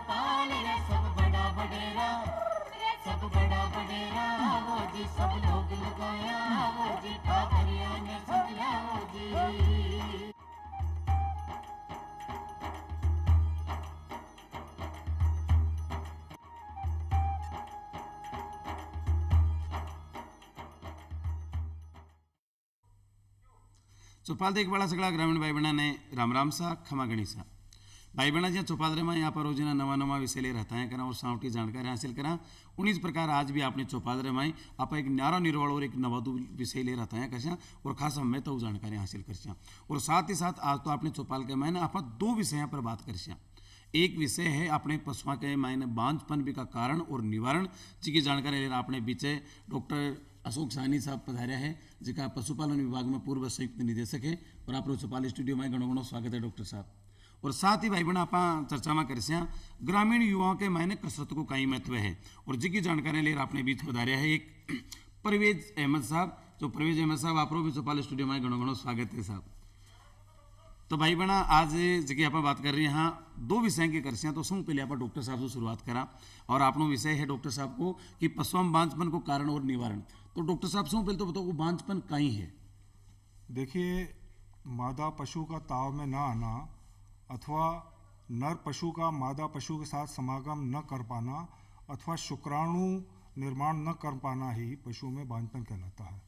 पाल रे सब बड़ा बडेरा, सब बड़ा बडेरा वो जी, सब लोग लगाया वो जी, ठाकरिया ने समझा वो जी। चौपाल एक बड़ा सगड़ा ग्रामीण भाई बहना ने राम राम सा खमा गणिसा भाई बहना जी चौपाल में यहाँ पर रोजाना नवा नवा विषय ले रहता है करा और साउटी जानकारी हासिल करा। उन्हीं प्रकार आज भी आपने चौपाल में आप एक न्यारा निर्वल और एक नवादु विषय ले रहता है कैसा और खास हमें तो जानकारी हासिल कर। और साथ ही साथ आज तो आपने चौपाल के मायने आप दो विषयों पर बात कर। एक विषय है अपने पशुओं के मायने बांझपन भी का कारण और निवारण जी जानकारी लेना अपने बीचे डॉक्टर अशोक साहनी साहब पधार्या है जिका पशुपालन विभाग में पूर्व संयुक्त निदेशक है और आप चौपाल स्टूडियो में घणो घणो स्वागत है डॉक्टर साहब। और साथ ही भाई बहन आप चर्चा में कर ग्रामीण युवाओं के मायने कसरत को कई महत्व है और जिसकी जानकारी लेकर आपने बीच पधार्या है एक परवेज अहमद साहब। तो परवेज अहमद साहब आप भी चौपाल स्टूडियो में घणो घणो स्वागत है साहब। तो भाई बहना आज जी आप बात कर रही हैं हाँ दो विषय के कर तो शू पहले आप डॉक्टर साहब से शुरुआत करा और आपनो विषय है डॉक्टर साहब को कि पशुओं में बांझपन को कारण और निवारण। तो डॉक्टर साहब शू पहले तो बताओ वो बांझपन कहीं है। देखिए, मादा पशु का ताव में ना आना अथवा नर पशु का मादा पशु के साथ समागम न कर पाना अथवा शुक्राणु निर्माण न कर पाना ही पशु में बांझपन कहलाता है।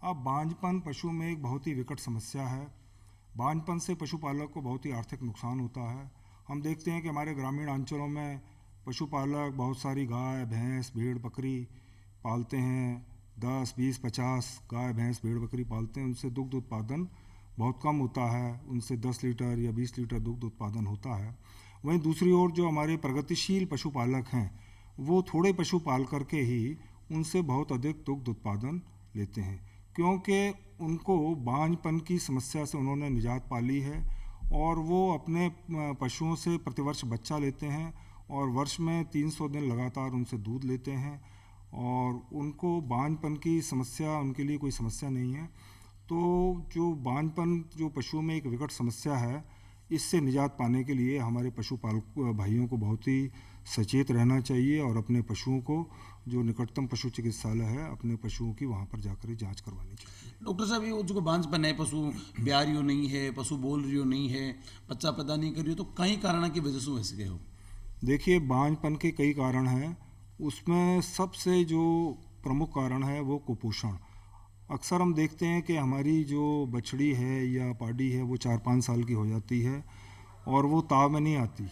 अब बांझपन पशु में एक बहुत ही विकट समस्या है। बांझपन से पशुपालक को बहुत ही आर्थिक नुकसान होता है। हम देखते हैं कि हमारे ग्रामीण अंचलों में पशुपालक बहुत सारी गाय भैंस भेड़ बकरी पालते हैं। 10, 20, 50 गाय भैंस भेड़ बकरी पालते हैं। उनसे दुग्ध उत्पादन बहुत कम होता है, उनसे 10 लीटर या 20 लीटर दुग्ध उत्पादन होता है। वहीं दूसरी ओर जो हमारे प्रगतिशील पशुपालक हैं वो थोड़े पशु पाल करके ही उनसे बहुत अधिक दुग्ध उत्पादन लेते हैं, क्योंकि उनको बांझपन की समस्या से उन्होंने निजात पाली है और वो अपने पशुओं से प्रतिवर्ष बच्चा लेते हैं और वर्ष में 300 दिन लगातार उनसे दूध लेते हैं और उनको बांझपन की समस्या उनके लिए कोई समस्या नहीं है। तो जो बांझपन जो पशुओं में एक विकट समस्या है, इससे निजात पाने के लिए हमारे पशुपालक भाइयों को बहुत ही सचेत रहना चाहिए और अपने पशुओं को जो निकटतम पशु चिकित्सालय है अपने पशुओं की वहाँ पर जाकर जांच करवानी चाहिए। डॉक्टर साहब ये जो बांझपन है पशु ब्याह रही हो नहीं है, पशु बोल रही हो नहीं है, बच्चा पैदा नहीं कर रही हो, तो कई कारण की वजह से ऐसे गए हो। देखिए, बांझपन के कई कारण हैं, उसमें सबसे जो प्रमुख कारण है वो कुपोषण। अक्सर हम देखते हैं कि हमारी जो बछड़ी है या पाडी है वो 4-5 साल की हो जाती है और वो ताव में नहीं आती।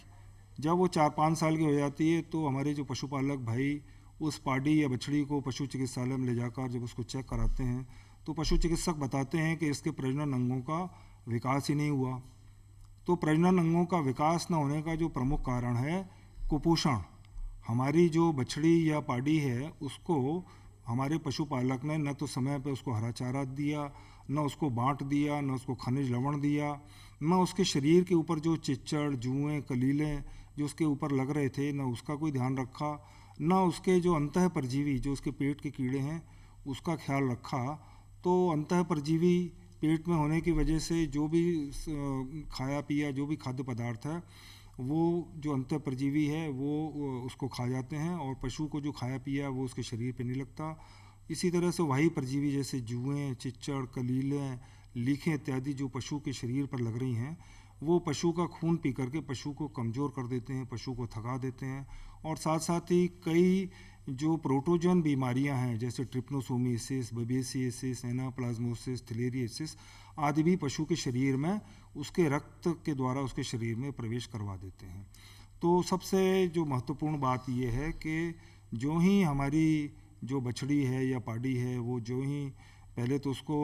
जब वो 4-5 साल की हो जाती है तो हमारे जो पशुपालक भाई उस पाडी या बछड़ी को पशु चिकित्सालय में ले जाकर जब उसको चेक कराते हैं तो पशु चिकित्सक बताते हैं कि इसके प्रजनन अंगों का विकास ही नहीं हुआ। तो प्रजनन अंगों का विकास न होने का जो प्रमुख कारण है कुपोषण। हमारी जो बछड़ी या पाडी है उसको हमारे पशुपालक ने न तो समय पे उसको हरा चारा दिया, न उसको बांट दिया, न उसको खनिज लवण दिया, न उसके शरीर के ऊपर जो चिच्चड़ जुएँ कलीलें जो उसके ऊपर लग रहे थे न उसका कोई ध्यान रखा, न उसके जो अंतः परजीवी जो उसके पेट के कीड़े हैं उसका ख्याल रखा। तो अंतः परजीवी पेट में होने की वजह से जो भी खाया पिया जो भी खाद्य पदार्थ है वो जो अंतः परजीवी है वो उसको खा जाते हैं और पशु को जो खाया पिया वो उसके शरीर पे नहीं लगता। इसी तरह से वही परजीवी जैसे जुएँ चिच्चड़ कलीलें लीखें इत्यादि जो पशु के शरीर पर लग रही हैं वो पशु का खून पी करके पशु को कमज़ोर कर देते हैं, पशु को थका देते हैं और साथ साथ ही कई जो प्रोटोजन बीमारियां हैं जैसे ट्रिप्नोसोमियासिस, बेबेसियसिस, एनाप्लाज्मोसिस, थिलेरियसिस आदि भी पशु के शरीर में उसके रक्त के द्वारा उसके शरीर में प्रवेश करवा देते हैं। तो सबसे जो महत्वपूर्ण बात ये है कि जो ही हमारी जो बछड़ी है या पाडी है वो जो ही पहले तो उसको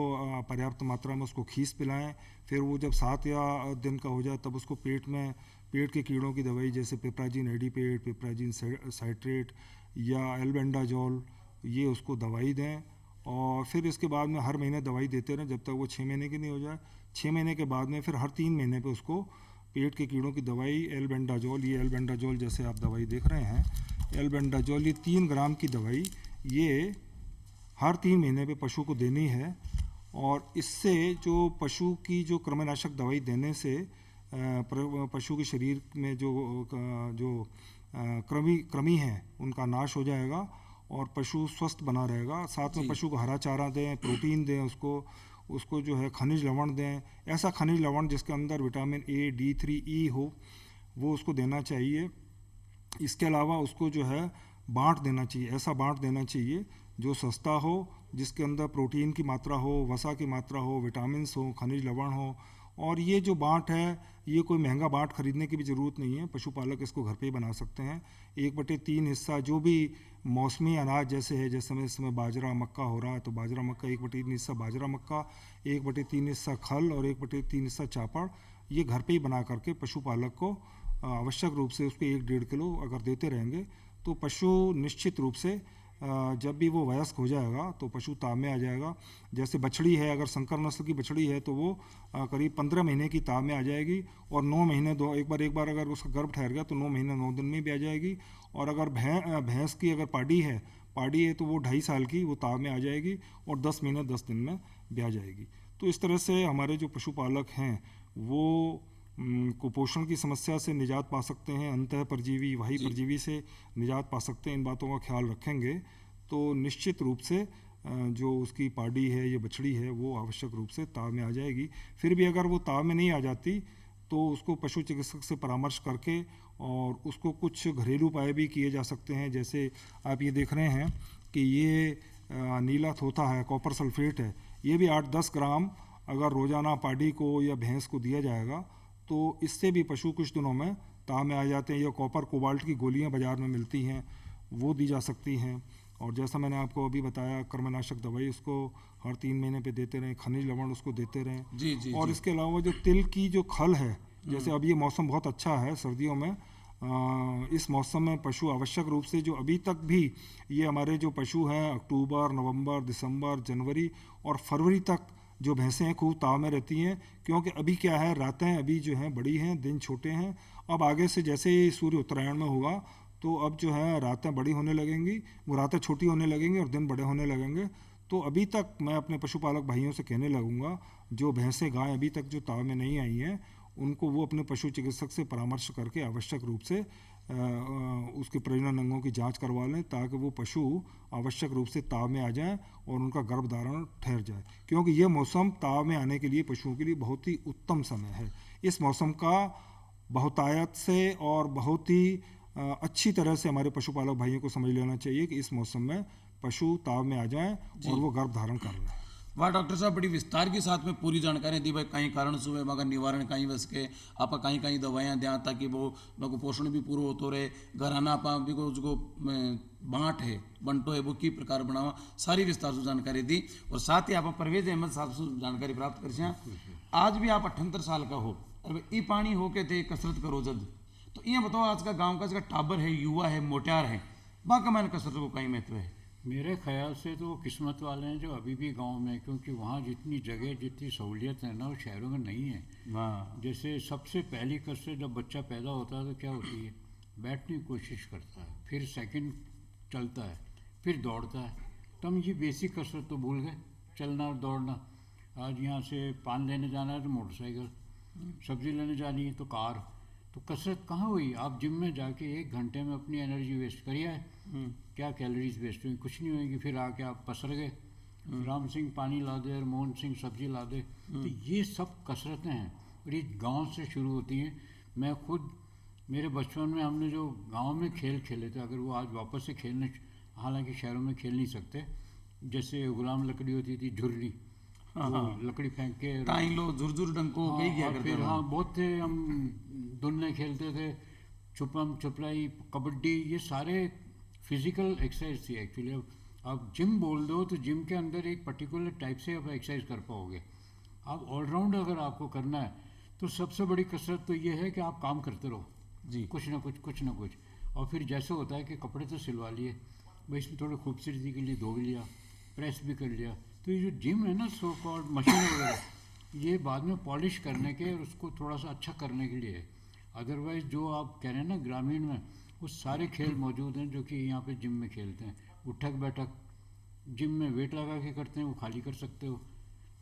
पर्याप्त मात्रा में उसको खीस पिलाएं, फिर वो जब 7 या दिन का हो जाए तब उसको पेट के कीड़ों की दवाई जैसे पिपराजिन एडिपेट, पिपराजिन साइट्रेट या एल्बेंडाजोल ये उसको दवाई दें और फिर इसके बाद में हर महीने दवाई देते रहें जब तक वो 6 महीने की नहीं हो जाए। 6 महीने के बाद में फिर हर 3 महीने पे उसको पेट के कीड़ों की दवाई एल्बेंडाजोल, ये एल्बेंडाजोल जैसे आप दवाई देख रहे हैं एल्बेंडाजोल, ये 3 ग्राम की दवाई ये हर 3 महीने पे पशु को देनी है। और इससे जो पशु की जो कृमिनाशक दवाई देने से पशु के शरीर में जो कृमि है उनका नाश हो जाएगा और पशु स्वस्थ बना रहेगा। साथ में पशु को हरा चारा दें, प्रोटीन दें, उसको जो है खनिज लवण दें, ऐसा खनिज लवण जिसके अंदर विटामिन ए, D3, E हो, वो उसको देना चाहिए। इसके अलावा उसको जो है बाँट देना चाहिए, ऐसा बाँट देना चाहिए जो सस्ता हो, जिसके अंदर प्रोटीन की मात्रा हो, वसा की मात्रा हो, विटामिन्स हो, खनिज लवण हो। और ये जो बाँट है, ये कोई महंगा बाँट खरीदने की भी ज़रूरत नहीं है, पशुपालक इसको घर पे ही बना सकते हैं। 1/3 हिस्सा जो भी मौसमी अनाज जैसे है, जैसे इस समय बाजरा मक्का हो रहा है तो बाजरा मक्का 1/3 हिस्सा बाजरा मक्का, 1/3 हिस्सा खल और 1/3 हिस्सा चापड़, ये घर पे ही बना करके पशुपालक को आवश्यक रूप से उसको 1-1.5 किलो अगर देते रहेंगे तो पशु निश्चित रूप से जब भी वो वयस्क हो जाएगा तो पशु ताव में आ जाएगा। जैसे बछड़ी है, अगर संकर नस्ल की बछड़ी है तो वो करीब 15 महीने की ताव में आ जाएगी और 9 महीने एक बार अगर उसका गर्भ ठहर गया तो 9 महीने 9 दिन में भी आ जाएगी। और अगर भैंस की अगर पाड़ी है तो वो 2.5 साल की वो ताव में आ जाएगी और 10 महीने 10 दिन में ब्याह जाएगी। तो इस तरह से हमारे जो पशुपालक हैं वो कुपोषण की समस्या से निजात पा सकते हैं, अंतः परजीवी वाही परजीवी से निजात पा सकते हैं। इन बातों का ख्याल रखेंगे तो निश्चित रूप से जो उसकी पाड़ी है या बछड़ी है वो आवश्यक रूप से ताव में आ जाएगी। फिर भी अगर वो ताव में नहीं आ जाती तो उसको पशु चिकित्सक से परामर्श करके और उसको कुछ घरेलू उपाय भी किए जा सकते हैं। जैसे आप ये देख रहे हैं कि ये नीला थोथा है, कॉपर सल्फेट है, ये भी 8-10 ग्राम अगर रोज़ाना पाड़ी को या भैंस को दिया जाएगा तो इससे भी पशु कुछ दिनों में ताव में आ जाते हैं। या कॉपर कोबाल्ट की गोलियां बाज़ार में मिलती हैं, वो दी जा सकती हैं। और जैसा मैंने आपको अभी बताया, कृमिनाशक दवाई उसको हर 3 महीने पे देते रहें, खनिज लवण उसको देते रहें। और इसके अलावा जो तिल की जो खल है, जैसे अब ये मौसम बहुत अच्छा है सर्दियों में, इस मौसम में पशु आवश्यक रूप से जो अभी तक भी ये हमारे जो पशु हैं अक्टूबर, नवंबर, दिसंबर, जनवरी और फरवरी तक जो भैंसें हैं खूब ताव में रहती हैं। क्योंकि अभी क्या है, रातें अभी जो हैं बड़ी हैं, दिन छोटे हैं। अब आगे से जैसे ही सूर्य उत्तरायण में होगा तो अब जो है रातें बड़ी होने लगेंगी, वो रातें छोटी होने लगेंगी और दिन बड़े होने लगेंगे। तो अभी तक मैं अपने पशुपालक भाइयों से कहने लगूंगा, जो भैंसें गाय अभी तक जो ताव में नहीं आई हैं उनको वो अपने पशु चिकित्सक से परामर्श करके आवश्यक रूप से उसके प्रजनन अंगों की जांच करवा लें, ताकि वो पशु आवश्यक रूप से ताव में आ जाएं और उनका गर्भधारण ठहर जाए। क्योंकि ये मौसम ताव में आने के लिए पशुओं के लिए बहुत ही उत्तम समय है। इस मौसम का बहुतायत से और बहुत ही अच्छी तरह से हमारे पशुपालक भाइयों को समझ लेना चाहिए कि इस मौसम में पशु ताव में आ जाएं और वो गर्भधारण कर लें। वाह डॉक्टर साहब, बड़ी विस्तार के साथ में पूरी जानकारी दी भाई। कहीं कारण सुबह मगर निवारण कहीं बस के आप कहीं कहीं दवाइयाँ दें ताकि वो लोग पोषण भी पूरा होते रहे। घराना आप भी को उसको बाँट है बंटो है वो की प्रकार बनावा, सारी विस्तार से जानकारी दी। और साथ ही आप परवेज अहमद साहब से जानकारी प्राप्त कर। आज भी आप 78 साल का हो और ई पानी होके थे कसरत करो जद, तो ये बताओ आज का गाँव का इसका टाबर है, युवा है, मोटियार है, बाकी मैंने कसरत को कहीं महत्व है? मेरे ख्याल से तो वो किस्मत वाले हैं जो अभी भी गांव में, क्योंकि वहाँ जितनी जगह जितनी सहूलियत है ना वो शहरों में नहीं है। जैसे सबसे पहली कसरत जब बच्चा पैदा होता है तो क्या होती है, बैठने की कोशिश करता है, फिर सेकंड चलता है, फिर दौड़ता है। तो हम ये बेसिक कसरत तो भूल गए, चलना और दौड़ना। आज यहाँ से पान लेने जाना है तो मोटरसाइकिल, सब्जी लेने जानी है तो कार। तो कसरत कहाँ हुई? आप जिम में जाके 1 घंटे में अपनी एनर्जी वेस्ट करिए, क्या कैलोरीज वेस्ट हुई? कुछ नहीं होएगी। फिर आके आप पसर गए, राम सिंह पानी ला दे और मोहन सिंह सब्जी ला दे। तो ये सब कसरतें हैं और ये गांव से शुरू होती हैं। मैं खुद मेरे बचपन में हमने जो गांव में खेल खेले थे, अगर वो आज वापस से खेलने, हालांकि शहरों में खेल नहीं सकते, जैसे गुलाम लकड़ी होती थी झुर्री, लकड़ी फेंक के झुरझुर डंको फिर हाँ बहुत थे, हम दुलने खेलते थे, छुपम छुपलाई, कबड्डी, ये सारे फिजिकल एक्सरसाइज थी एक्चुअली। अब आप जिम बोल दो तो जिम के अंदर एक पर्टिकुलर टाइप से आप एक्सरसाइज कर पाओगे। आप ऑलराउंड अगर आपको करना है तो सबसे बड़ी कसरत तो ये है कि आप काम करते रहो जी, कुछ ना कुछ। और फिर जैसे होता है कि कपड़े तो सिलवा लिए भाई, इसमें थोड़ी खूबसूरती के लिए धो भी लिया, प्रेस भी कर लिया। तो ये जो जिम है ना, सो कॉल्ड मशीन वगैरह, ये बाद में पॉलिश करने के और उसको थोड़ा सा अच्छा करने के लिए है। अदरवाइज़ जो आप कह रहे हैं ना ग्रामीण में, वो सारे खेल मौजूद हैं जो कि यहाँ पे जिम में खेलते हैं। उठक बैठक जिम में वेट लगा के करते हैं, वो खाली कर सकते हो।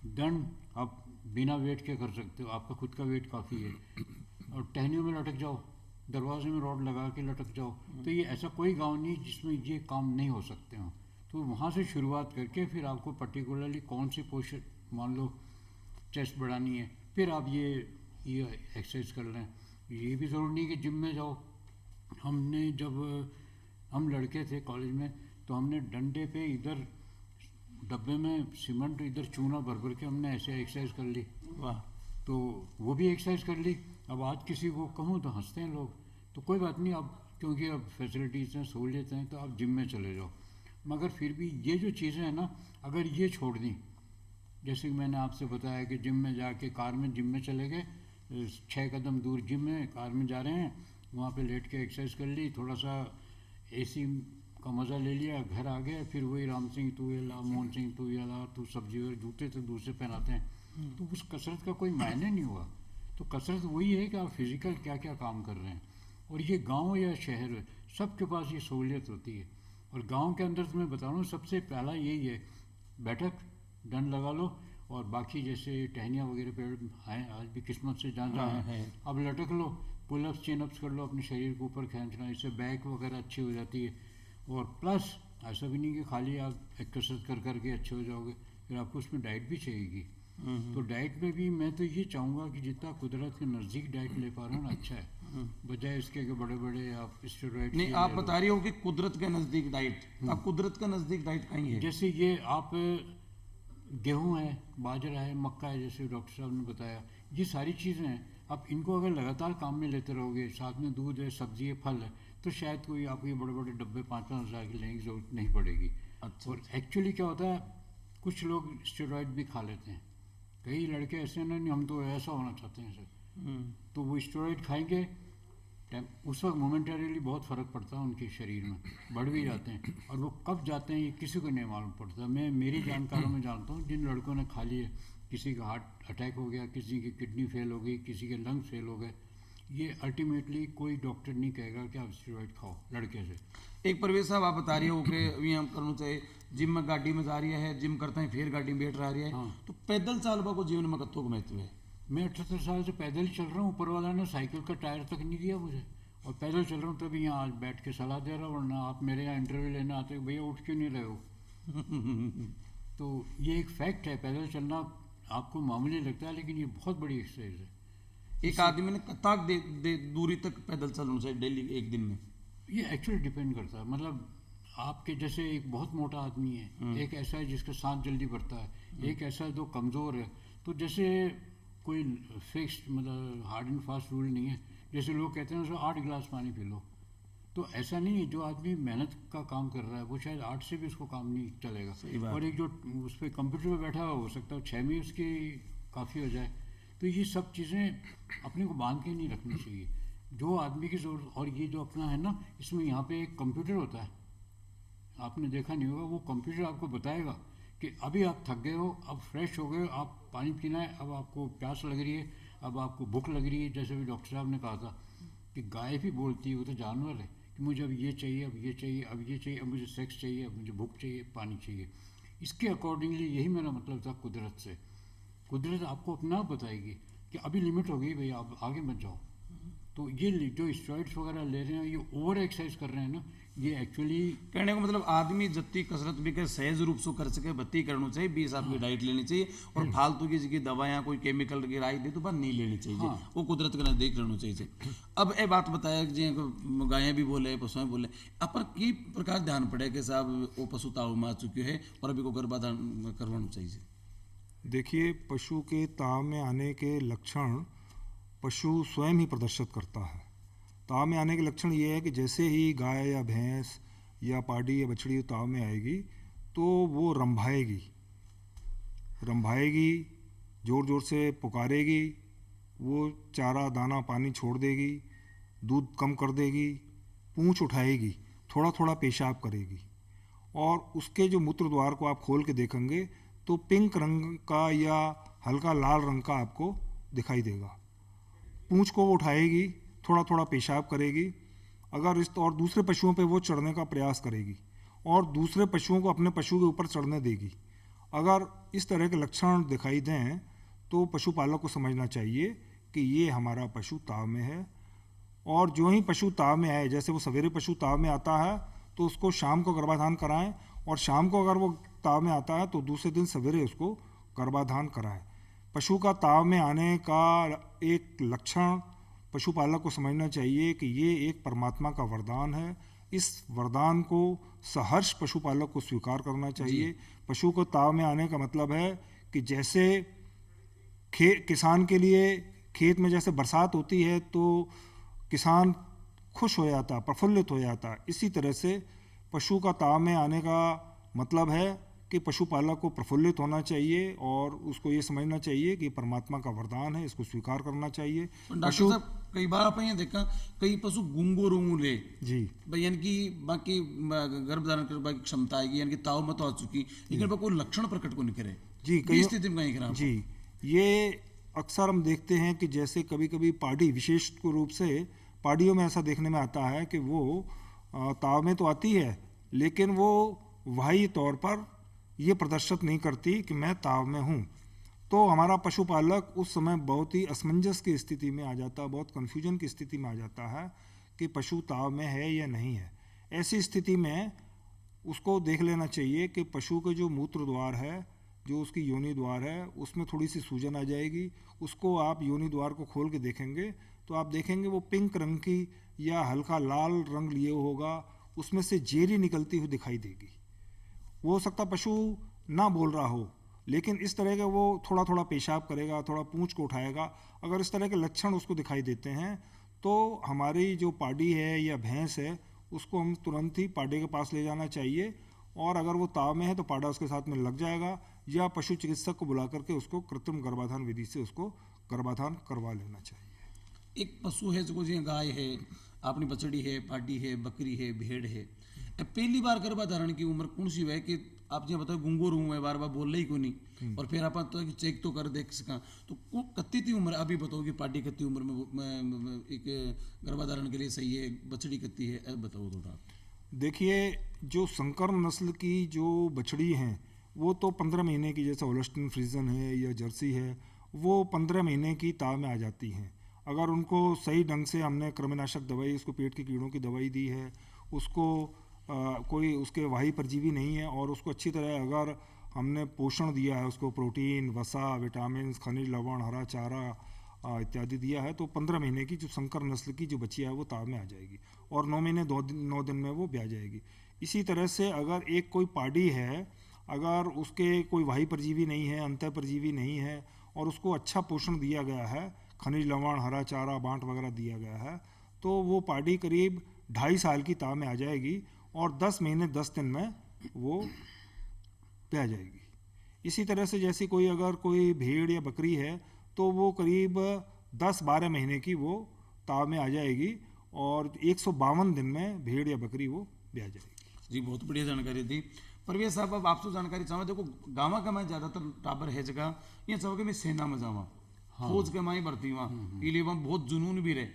दंड, आप बिना वेट के कर सकते हो, आपका खुद का वेट काफ़ी है। और टहनियों में लटक जाओ, दरवाजे में रॉड लगा के लटक जाओ, तो ये ऐसा कोई गांव नहीं जिसमें ये काम नहीं हो सकते हो। तो वहाँ से शुरुआत करके फिर आपको पर्टिकुलरली कौन सी पोस्चर, मान लो चेस्ट बढ़ानी है, फिर आप ये एक्सरसाइज कर लें। ये भी ज़रूरी नहीं कि जिम में जाओ। हमने जब हम लड़के थे कॉलेज में, तो हमने डंडे पे इधर डब्बे में सीमेंट, इधर चूना भर भर के हमने ऐसे एक्सरसाइज कर ली। वाह। तो वो भी एक्सरसाइज कर ली। अब आज किसी को कहूँ तो हंसते हैं लोग, तो कोई बात नहीं, अब क्योंकि अब फैसिलिटीज़ हैं, सहूलियत हैं, तो आप जिम में चले जाओ। मगर फिर भी ये जो चीज़ें हैं ना, अगर ये छोड़ दी, जैसे कि मैंने आपसे बताया कि जिम में जाके कार में जिम में चले गए, 6 कदम दूर जिम में कार में जा रहे हैं, वहाँ पे लेट के एक्सरसाइज कर ली, थोड़ा सा एसी का मज़ा ले लिया, घर आ गए, फिर वही राम सिंह तू ये ला, मोहन सिंह तू ये ला, तू सब्जी और जूते तो दूसरे पहनाते हैं। तो उस कसरत का कोई मायने नहीं हुआ। तो कसरत वही है कि आप फिजिकल क्या क्या काम कर रहे हैं। और ये गांव या शहर, सबके पास ये सहूलियत होती है। और गांव के अंदर तो मैं बता रहा हूँ, सबसे पहला यही है, बैठक, डंड लगा लो, और बाकी जैसे टहनियाँ वगैरह पेड़ हैं, आज भी किस्मत से जहाँ जहाँ है, अब लटक लो, पुलअप्स चिनअप्स कर लो, अपने शरीर को ऊपर खींचना, इससे बैक वगैरह अच्छी हो जाती है। और प्लस ऐसा भी नहीं कि खाली आप एक कसरत कर करके अच्छे हो जाओगे, फिर आपको उसमें डाइट भी चाहिएगी। तो डाइट में भी मैं तो ये चाहूँगा कि जितना कुदरत के नज़दीक डाइट ले पा रहे हो ना, अच्छा है, बजाय इसके कि बड़े बड़े आप स्टेरॉइड। नहीं, आप बता रही हो कि कुदरत के नज़दीक डाइट, अब कुदरत का नज़दीक डाइट कहीं है? जैसे ये आप गेहूँ है, बाजरा है, मक्का है, जैसे डॉक्टर साहब ने बताया, ये सारी चीज़ें हैं। आप इनको अगर लगातार काम में लेते रहोगे, साथ में दूध है, सब्जी है, फल है, तो शायद कोई आपको ये बड़े बड़े डब्बे 5-5 हज़ार के लेने की जरूरत नहीं पड़ेगी। अच्छा। और एक्चुअली क्या होता है, कुछ लोग स्टेरॉइड भी खा लेते हैं। कई लड़के ऐसे हैं, नहीं हम तो ऐसा होना चाहते हैं सर, तो वो स्टेरॉइड खाएंगे, उस वक्त मोमेंटरीली बहुत फ़र्क पड़ता है उनके शरीर में, बढ़ भी जाते हैं, और वो कब जाते हैं ये किसी को नहीं मालूम पड़ता। मैं मेरी जानकारों में जानता हूँ जिन लड़कों ने खा लिए, किसी का हार्ट अटैक हो गया, किसी की किडनी फेल हो गई, किसी के लंग्स फेल हो गए। ये अल्टीमेटली कोई डॉक्टर नहीं कहेगा कि आप स्टेरॉइड खाओ लड़के से। एक परवेज साहब, आप बता रही हो कि अभी हम करना चाहिए, जिम में गाड़ी में जा रही है, जिम करते हैं, फिर गाड़ी में बैठ रही है, हाँ। तो पैदल चालवा को जीवन में कत्तों को महत्व है? मैं 78 साल से पैदल चल रहा हूँ, ऊपर वाला ने साइकिल का टायर तक नहीं दिया मुझे, और पैदल चल रहा हूँ, तभी यहाँ आज बैठ के सलाह दे रहा हूँ। वरना आप मेरे यहाँ इंटरव्यू लेने आते हो, भैया उठ क्यों नहीं रहे हो? तो ये एक फैक्ट है, पैदल चलना आपको मामूली लगता है, लेकिन ये बहुत बड़ी एक्सरसाइज है। एक आदमी ने कताक दूरी तक पैदल चलना चाहिए डेली एक दिन में? ये एक्चुअली डिपेंड करता है, मतलब आपके जैसे एक बहुत मोटा आदमी है, एक ऐसा है जिसका सांस जल्दी बढ़ता है, एक ऐसा है जो कमज़ोर है। तो जैसे कोई फिक्स्ड मतलब हार्ड एंड फास्ट रूल नहीं है। जैसे लोग कहते हैं उसको 8 गिलास पानी पी लो, तो ऐसा नहीं है। जो आदमी मेहनत का काम कर रहा है वो शायद 8 से भी उसको काम नहीं चलेगा। और एक जो उस पर कंप्यूटर पर बैठा हुआ, हो सकता है 6 में उसकी काफ़ी हो जाए। तो ये सब चीज़ें अपने को बांध के नहीं रखनी चाहिए, जो आदमी की ज़रूरत। और ये जो अपना है ना, इसमें यहाँ पे एक कंप्यूटर होता है, आपने देखा नहीं होगा, वो कंप्यूटर आपको बताएगा कि अभी आप थक गए हो, अब फ्रेश हो गए हो, आप पानी पीना है, अब आपको प्यास लग रही है, अब आपको भूख लग रही है। जैसे भी डॉक्टर साहब ने कहा था कि गाय भी बोलती है, वो तो जानवर है, कि मुझे अब ये चाहिए, अब ये चाहिए, अब ये चाहिए, अब मुझे सेक्स चाहिए, अब मुझे भूख चाहिए, पानी चाहिए। इसके अकॉर्डिंगली यही मेरा मतलब था कुदरत से। कुदरत आपको अपना आप बताएगी कि अभी लिमिट हो गई भाई, आप आगे मत जाओ। तो ये जो स्टेरॉइड्स वगैरह ले रहे हैं, ये ओवर एक्सरसाइज कर रहे हैं ना, ये एक्चुअली कहने को मतलब आदमी जत्ती कसरत भी कर सहज रूप से कर सके, बत्ती करनी चाहिए, 20 आपकी डाइट लेनी चाहिए, और फालतू की जगह दवाएं कोई केमिकल गिराई दे तो बस नहीं लेनी चाहिए। वो कुदरत का नजदीक रहना चाहिए। अब ये बात बताया कि जी गायें भी बोले, पशुएं बोले, अपन की प्रकार ध्यान पड़े कि साहब वो पशु ताव में आ चुके हैं और अभी को गर्भाधान करवाना चाहिए? देखिए, पशु के ताव में आने के लक्षण पशु स्वयं ही प्रदर्शित करता है। ताव में आने के लक्षण ये है कि जैसे ही गाय या भैंस या पाड़ी या बछड़ी ताव में आएगी तो वो रंभाएगी, ज़ोर ज़ोर से पुकारेगी, वो चारा दाना पानी छोड़ देगी, दूध कम कर देगी, पूंछ उठाएगी, थोड़ा थोड़ा पेशाब करेगी, और उसके जो मूत्र द्वार को आप खोल के देखेंगे तो पिंक रंग का या हल्का लाल रंग का आपको दिखाई देगा। पूंछ को वो उठाएगी, थोड़ा थोड़ा पेशाब करेगी, अगर इस और दूसरे पशुओं पे वो चढ़ने का प्रयास करेगी और दूसरे पशुओं को अपने पशु के ऊपर चढ़ने देगी। अगर इस तरह के लक्षण दिखाई दें तो पशुपालक को समझना चाहिए कि ये हमारा पशु ताव में है। और जो ही पशु ताव में आए, जैसे वो सवेरे पशु ताव में आता है तो उसको शाम को गर्भाधान कराएं, और शाम को अगर वो ताव में आता है तो दूसरे दिन सवेरे उसको गर्भाधान कराएं। पशु का ताव में आने का एक लक्षण पशुपालक को समझना चाहिए कि ये एक परमात्मा का वरदान है। इस वरदान को सहर्ष पशुपालक को स्वीकार करना चाहिए। पशु को ताव में आने का मतलब है कि जैसे किसान के लिए खेत में जैसे बरसात होती है तो किसान खुश हो जाता, प्रफुल्लित हो जाता, इसी तरह से पशु का ताव में आने का मतलब है कि पशुपालक को प्रफुल्लित होना चाहिए और उसको ये समझना चाहिए कि परमात्मा का वरदान है, इसको स्वीकार करना चाहिए। पशु कई बार आप देखा कई पशु गुंगो रूंगले जी भाई यानी कि बाकी गर्भधारण करने की क्षमता आएगी, यानी कि ताव में तो आ चुकी, लेकिन कोई लक्षण प्रकट को नहीं करे जी कई स्थिति में कहीं जी ये अक्सर हम देखते हैं कि जैसे कभी कभी पाड़ी, विशेष रूप से पाड़ियों में ऐसा देखने में आता है कि वो ताव में तो आती है लेकिन वो बाह्य तौर पर ये प्रदर्शित नहीं करती कि मैं ताव में हूँ। तो हमारा पशुपालक उस समय बहुत ही असमंजस की स्थिति में आ जाता, बहुत कन्फ्यूजन की स्थिति में आ जाता है कि पशु ताव में है या नहीं है। ऐसी स्थिति में उसको देख लेना चाहिए कि पशु के जो मूत्र द्वार है, जो उसकी योनि द्वार है, उसमें थोड़ी सी सूजन आ जाएगी। उसको आप योनि द्वार को खोल के देखेंगे तो आप देखेंगे वो पिंक रंग की या हल्का लाल रंग लिए होगा, उसमें से जेरी निकलती हुई दिखाई देगी। वो हो सकता पशु ना बोल रहा हो, लेकिन इस तरह का वो थोड़ा थोड़ा पेशाब करेगा, थोड़ा पूंछ को उठाएगा। अगर इस तरह के लक्षण उसको दिखाई देते हैं तो हमारी जो पाड़ी है या भैंस है उसको हम तुरंत ही पाड़े के पास ले जाना चाहिए, और अगर वो ताव में है तो पाड़ा उसके साथ में लग जाएगा, या पशु चिकित्सक को बुला करके उसको कृत्रिम गर्भाधान विधि से उसको गर्भाधान करवा लेना चाहिए। एक पशु है जो जी गाय है, अपनी बछड़ी है, पाडी है, बकरी है, भेड़ है, पहली बार गर्भाधारण की उम्र कौन सी है कि आप जो बताओ गुंगो रूम है, बार बार बोल रही को नहीं, और फिर आप तो चेक तो कर देख सका, तो कत्ती थी उम्र अभी बताओ कि पार्टी कत्ती उम्र में एक गर्भाधारण के लिए सही है, बछड़ी कत्ती है, अब बताओ थोड़ा। देखिए जो संकर नस्ल की जो बछड़ी हैं वो तो 15 महीने की, जैसे होल्स्टीन फ्रीजन है या जर्सी है, वो 15 महीने की ताव में आ जाती हैं। अगर उनको सही ढंग से हमने कृमिनाशक दवाई, उसको पेट के कीड़ों की दवाई दी है, उसको कोई उसके वाही परजीवी नहीं है, और उसको अच्छी तरह अगर हमने पोषण दिया है, उसको प्रोटीन, वसा, विटामिन, खनिज लवण, हरा चारा इत्यादि दिया है, तो 15 महीने की जो संकर नस्ल की जो बच्चियाँ है वो ताव में आ जाएगी, और 9 महीने 9 दिन में वो ब्याह जाएगी। इसी तरह से अगर एक कोई पाड़ी है, अगर उसके कोई वाही परजीवी नहीं है, अंतः परजीवी नहीं है, और उसको अच्छा पोषण दिया गया है, खनिज लवण, हरा चारा, बांट वगैरह दिया गया है, तो वो पाड़ी करीब 2.5 साल की ताव में आ जाएगी, और 10 महीने 10 दिन में वो ब्याह जाएगी। इसी तरह से जैसे कोई अगर कोई भेड़ या बकरी है तो वो करीब 10-12 महीने की वो ताव में आ जाएगी, और 152 दिन में भेड़ या बकरी वो ब्याह जाएगी। जी बहुत बढ़िया जानकारी दी परवेश साहब। अब आपसे जानकारी चाहूँ, देखो गाँव का मैं ज़्यादातर टाबर है जगह, ये चाहो कि मैं सेना में जावा, फौज के माई भर्ती हुआ, इले वहाँ बहुत जुनून भी रहे,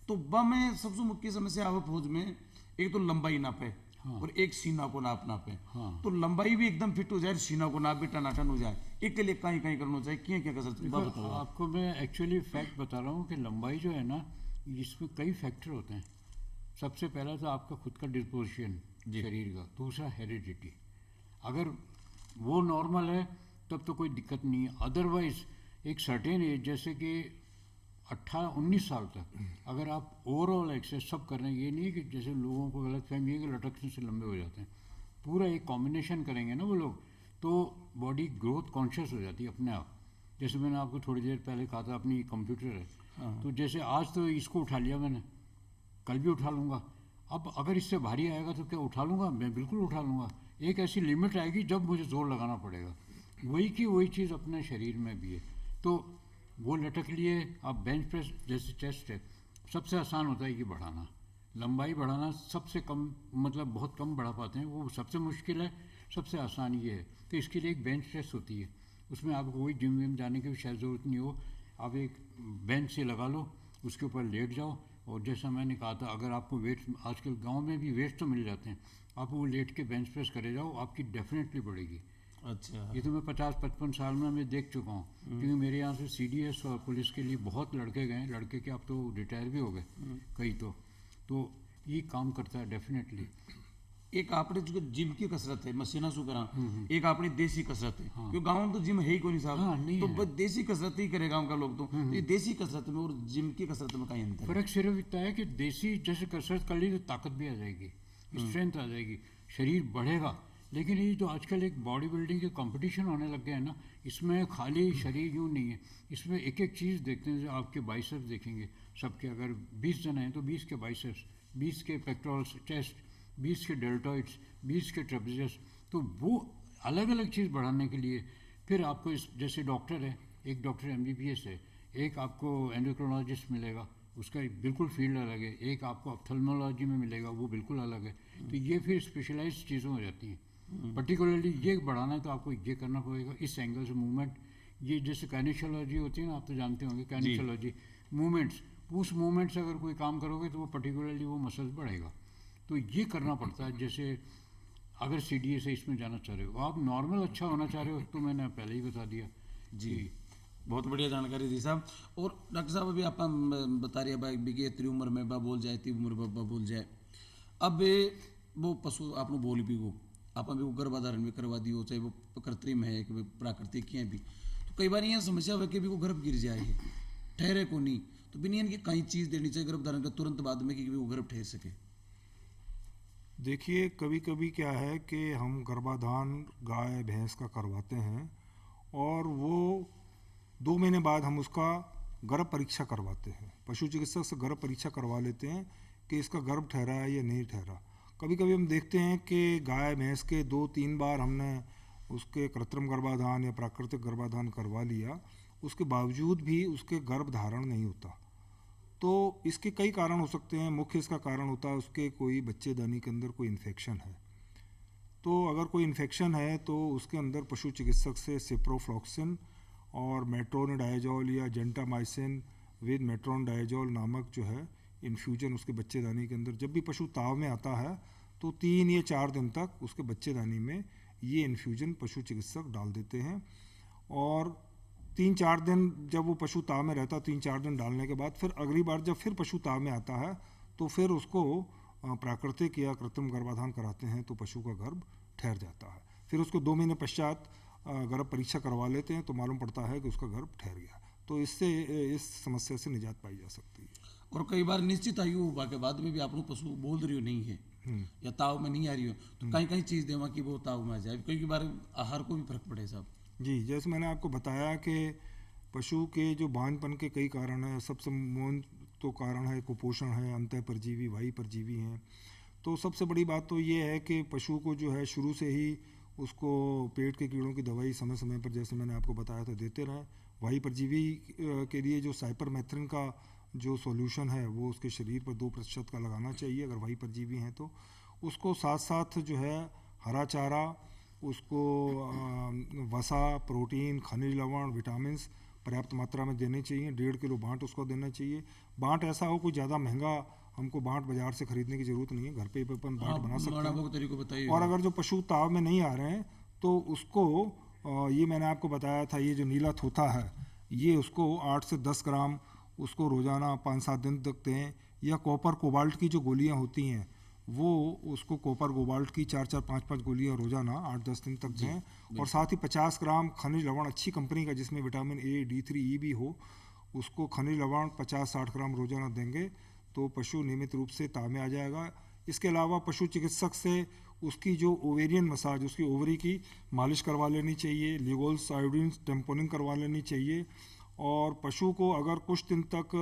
तो वह में सबसे मुख्य समस्या आवे फौज में, एक तो लंबाई नापे, और एक सीना को नापना पे, तो लंबाई भी एकदम फिट हो जाए, सीना को नाप भी टनाटन हो जाए, एक के लिए कहीं कहीं करना चाहिए, क्या क्या कर सकते? आपको मैं एक्चुअली फैक्ट बता रहा हूँ कि लंबाई जो है ना, इसमें कई फैक्टर होते हैं। सबसे पहला तो आपका खुद का डिस्पोजिशन शरीर का, दूसरा हेरिडिटी, अगर वो नॉर्मल है तब तो कोई दिक्कत नहीं है। अदरवाइज एक सर्टेन एज, जैसे कि 18-19 साल तक अगर आप ओवरऑल एक्सरसाइज सब कर रहे हैं, ये नहीं कि जैसे लोगों को गलत फहमी है कि लटकने से लंबे हो जाते हैं, पूरा एक कॉम्बिनेशन करेंगे ना वो लोग, तो बॉडी ग्रोथ कॉन्शियस हो जाती है अपने आप। जैसे मैंने आपको थोड़ी देर पहले कहा था अपनी कंप्यूटर है, तो जैसे आज तो इसको उठा लिया मैंने, कल भी उठा लूँगा, अब अगर इससे भारी आएगा तो क्या उठा लूँगा? मैं बिल्कुल उठा लूँगा। एक ऐसी लिमिट आएगी जब मुझे जोर लगाना पड़ेगा। वही की वही चीज़ अपने शरीर में भी है, तो वो लटक लिए। अब बेंच प्रेस जैसे चेस्ट है, सबसे आसान होता है कि बढ़ाना, लंबाई बढ़ाना सबसे कम, मतलब बहुत कम बढ़ा पाते हैं, वो सबसे मुश्किल है, सबसे आसान ये है। तो इसके लिए एक बेंच प्रेस होती है, उसमें आपको कोई जिम विम जाने की भी शायद ज़रूरत नहीं हो, आप एक बेंच से लगा लो, उसके ऊपर लेट जाओ, और जैसा मैंने कहा था, अगर आपको वेट, आजकल गांव में भी वेट तो मिल जाते हैं, आप वो लेट के बेंच प्रेस करे जाओ, आपकी डेफिनेटली बढ़ेगी। अच्छा। ये तो मैं 50-55 साल में मैं देख चुका हूँ, क्योंकि मेरे यहाँ से CDS और पुलिस के लिए बहुत लड़के गए, लड़के के अब तो रिटायर भी हो गए कई, तो ये काम करता है डेफिनेटली। एक आपने जो जिम की कसरत है मशीना शू करा, एक आपने देसी कसरत है, क्योंकि गांव में तो जिम है ही कोई नहीं साहब। हाँ, नहीं तो है। बस देसी कसरत ही करे गांव का लोग तो ये देसी कसरत में और जिम की कसरत में कहीं अंतर है? फर्क सिर्फ इतना है कि देसी जैसे कसरत कर ली तो ताकत भी आ जाएगी, स्ट्रेंथ आ जाएगी, शरीर बढ़ेगा। लेकिन ये जो आजकल एक बॉडी बिल्डिंग के कंपटीशन होने लग गए हैं ना, इसमें खाली शरीर यूँ नहीं है, इसमें एक एक चीज़ देखते हैं। आपके बाइसेप्स देखेंगे सबके, अगर 20 जन हैं तो 20 के बाइसेप्स, 20 के पेक्टोरल्स चेस्ट, 20 के डेल्टॉइड्स, 20 के ट्रेपेजियस। तो वो अलग अलग चीज़ बढ़ाने के लिए फिर आपको इस जैसे डॉक्टर है, एक डॉक्टर MBBS है, एक आपको एंडोक्रोनोलॉजिस्ट मिलेगा, उसका बिल्कुल फील्ड अलग है, एक आपको ऑप्थेल्मोलॉजी में मिलेगा, वो बिल्कुल अलग है। तो ये फिर स्पेशलाइज्ड चीज़ें हो जाती हैं। पर्टिकुलरली ये बढ़ाना है तो आपको ये करना पड़ेगा, इस एंगल से मूवमेंट। ये जैसे काइनेशियोलॉजी होती है ना, आप तो जानते होंगे काइनेशियोलॉजी, मूवमेंट्स, उस मूवमेंट से अगर कोई काम करोगे तो वो पर्टिकुलरली वो मसल्स बढ़ेगा। तो ये करना पड़ता है। जैसे अगर CDS से इसमें जाना चाह रहे हो, आप नॉर्मल अच्छा होना चाह रहे हो, तो मैंने पहले ही बता दिया जी, बहुत बढ़िया जानकारी दी साहब। और डॉक्टर साहब अभी आप बता रहे हैं कि इतनी उम्र में बा बोल जाए, इतनी उम्र में बा बोल जाए, अब वो पशु आपने बोल भी वो आप भी वो गर्भाधारण भी करवा दी हो, चाहे वो कृत्रिम है कि प्राकृतिक है भी, तो कई बार यहाँ समस्या हो कि भी वो गर्भ गिर जाए, ठहरे को नहीं, तो बिना इनकी कई चीज़ देनी चाहिए गर्भधारण के तुरंत बाद में कि वो गर्भ ठहर सके। देखिए, कभी कभी क्या है कि हम गर्भाधान गाय भैंस का करवाते हैं और वो 2 महीने बाद हम उसका गर्भ परीक्षा करवाते हैं, पशु चिकित्सक से गर्भ परीक्षा करवा लेते हैं कि इसका गर्भ ठहरा है या नहीं ठहरा। कभी कभी हम देखते हैं कि गाय भैंस के 2-3 बार हमने उसके कृत्रिम गर्भाधान या प्राकृतिक गर्भाधान करवा लिया, उसके बावजूद भी उसके गर्भ धारण नहीं होता। तो इसके कई कारण हो सकते हैं। मुख्य इसका कारण होता है उसके कोई बच्चेदानी के अंदर कोई इन्फेक्शन है। तो अगर कोई इन्फेक्शन है तो उसके अंदर पशु चिकित्सक से सिप्रोफ्लॉक्सिन और मेट्रोनिडायजोल या जेंटामाइसिन विद मेट्रोनिडायजोल नामक जो है इन्फ्यूजन उसके बच्चेदानी के अंदर, जब भी पशु ताव में आता है तो 3 या 4 दिन तक उसके बच्चेदानी में ये इन्फ्यूजन पशु चिकित्सक डाल देते हैं। और 3-4 दिन जब वो पशु ताव में रहता, 3-4 दिन डालने के बाद फिर अगली बार जब फिर पशु ताव में आता है तो फिर उसको प्राकृतिक या कृत्रिम गर्भाधान कराते हैं तो पशु का गर्भ ठहर जाता है। फिर उसको 2 महीने पश्चात गर्भ परीक्षा करवा लेते हैं तो मालूम पड़ता है कि उसका गर्भ ठहर गया। तो इससे इस समस्या से निजात पाई जा सकती है। और कई बार निश्चित आयु होगा के बाद में भी आप लोग पशु बोल रही हो नहीं है या ताव में नहीं आ रही हो, तो कहीं कहीं चीज़ देवा कि वो ताव में आ जाए, कई बार आहार को भी फर्क पड़े साहब। जी, जैसे मैंने आपको बताया कि पशु के जो बांझपन के कई कारण हैं, सबसे मूल तो कारण है कुपोषण है, अंतः परजीवी, वायु परजीवी हैं। तो सबसे बड़ी बात तो ये है कि पशु को जो है शुरू से ही उसको पेट के कीड़ों की दवाई समय समय पर जैसे मैंने आपको बताया था देते रहें। वायु परजीवी के लिए जो साइपरमेथ्रिन का जो सॉल्यूशन है वो उसके शरीर पर 2% का लगाना चाहिए अगर वायु परजीवी हैं तो। उसको साथ साथ जो है हरा चारा, उसको वसा, प्रोटीन, खनिज लवण, विटामिन्स पर्याप्त मात्रा में देने चाहिए। 1.5 किलो बांट उसको देना चाहिए। बांट ऐसा हो कोई ज़्यादा महंगा हमको बांट बाजार से खरीदने की ज़रूरत नहीं है, घर पे अपन बांट बना सकते हैं। और अगर जो पशु ताव में नहीं आ रहे हैं तो उसको ये मैंने आपको बताया था, ये जो नीला थोथा है ये उसको 8 से 10 ग्राम उसको रोज़ाना 5-7 दिन तक दें। या कॉपर कोबाल्ट की जो गोलियां होती हैं वो उसको कॉपर कोबाल्ट की 4-4, 5-5 गोलियां रोज़ाना 8-10 दिन तक दें। और साथ ही 50 ग्राम खनिज लवण अच्छी कंपनी का जिसमें विटामिन A, D3, E भी हो, उसको खनिज लवण 50-60 ग्राम रोज़ाना देंगे तो पशु नियमित रूप से ताव में आ जाएगा। इसके अलावा पशु चिकित्सक से उसकी जो ओवेरियन मसाज, उसकी ओवरी की मालिश करवा लेनी चाहिए, लिगोल्स आयोडीन टेम्पोनिंग करवा लेनी चाहिए। और पशु को अगर कुछ दिन तक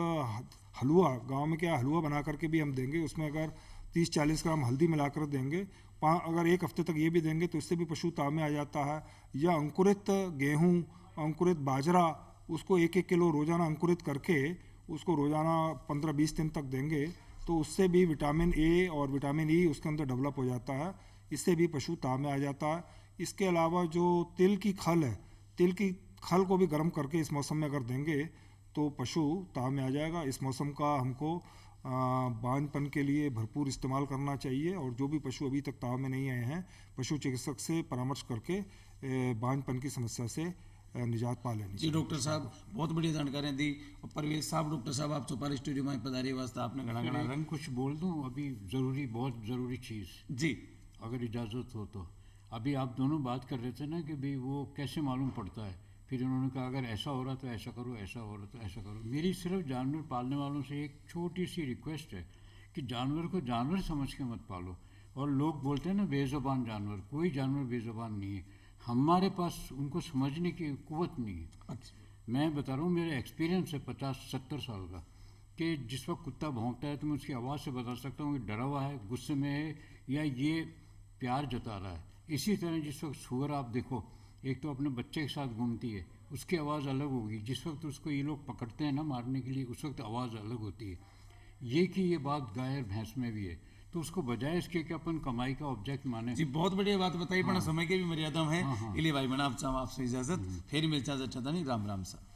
हलवा, गांव में क्या हलवा बना करके भी हम देंगे, उसमें अगर 30-40 ग्राम हल्दी मिलाकर देंगे, अगर 1 हफ्ते तक ये भी देंगे तो इससे भी पशु ताव में आ जाता है। या अंकुरित गेहूँ, अंकुरित बाजरा, उसको 1-1 किलो रोज़ाना अंकुरित करके उसको रोज़ाना 15-20 दिन तक देंगे तो उससे भी विटामिन A और विटामिन E उसके अंदर डेवलप हो जाता है, इससे भी पशु ताव में आ जाता है। इसके अलावा जो तिल की खल है, तिल की खल को भी गर्म करके इस मौसम में अगर देंगे तो पशु ताव में आ जाएगा। इस मौसम का हमको बांझपन के लिए भरपूर इस्तेमाल करना चाहिए और जो भी पशु अभी तक ताव में नहीं आए हैं पशु चिकित्सक से परामर्श करके बांझपन की समस्या से निजात पा लेनी जी चाहिए। डॉक्टर साहब बहुत बढ़िया जानकारी दी। और परवेज साहब, डॉक्टर साहब आप चौपाल स्टूडियो में पधारे वास्ते आपने घना घना रंग कुछ बोल दूं अभी, ज़रूरी, बहुत ज़रूरी चीज़, जी अगर इजाज़त हो तो। अभी आप दोनों बात कर रहे थे ना कि भाई वो कैसे मालूम पड़ता है, फिर उन्होंने कहा अगर ऐसा हो रहा तो ऐसा करो, ऐसा हो रहा तो ऐसा करो। मेरी सिर्फ जानवर पालने वालों से एक छोटी सी रिक्वेस्ट है कि जानवर को जानवर समझ के मत पालो। और लोग बोलते हैं ना बेज़ुबान जानवर, कोई जानवर बेज़ुबान नहीं है, हमारे पास उनको समझने की कुव्वत नहीं है। अच्छा मैं बता रहा हूँ, मेरा एक्सपीरियंस है 50-70 साल का, कि जिस वक्त कुत्ता भौंकता है तो मैं उसकी आवाज़ से बता सकता हूँ कि डरा हुआ है, गुस्से में है, या ये प्यार जता रहा है। इसी तरह जिस वक्त सूअर आप देखो, एक तो अपने बच्चे के साथ घूमती है, उसकी आवाज़ अलग होगी, जिस वक्त उसको ये लोग पकड़ते हैं ना मारने के लिए, उस वक्त आवाज़ अलग होती है। ये कि ये बात गाय और भैंस में भी है, तो उसको बजाय इसके कि अपन कमाई का ऑब्जेक्ट माने। जी बहुत बढ़िया बात बताई, पण समय के भी मर्यादा है, इसलिए भाई बना आपसे इजाजत, फिर मिलता नहीं। राम राम सा।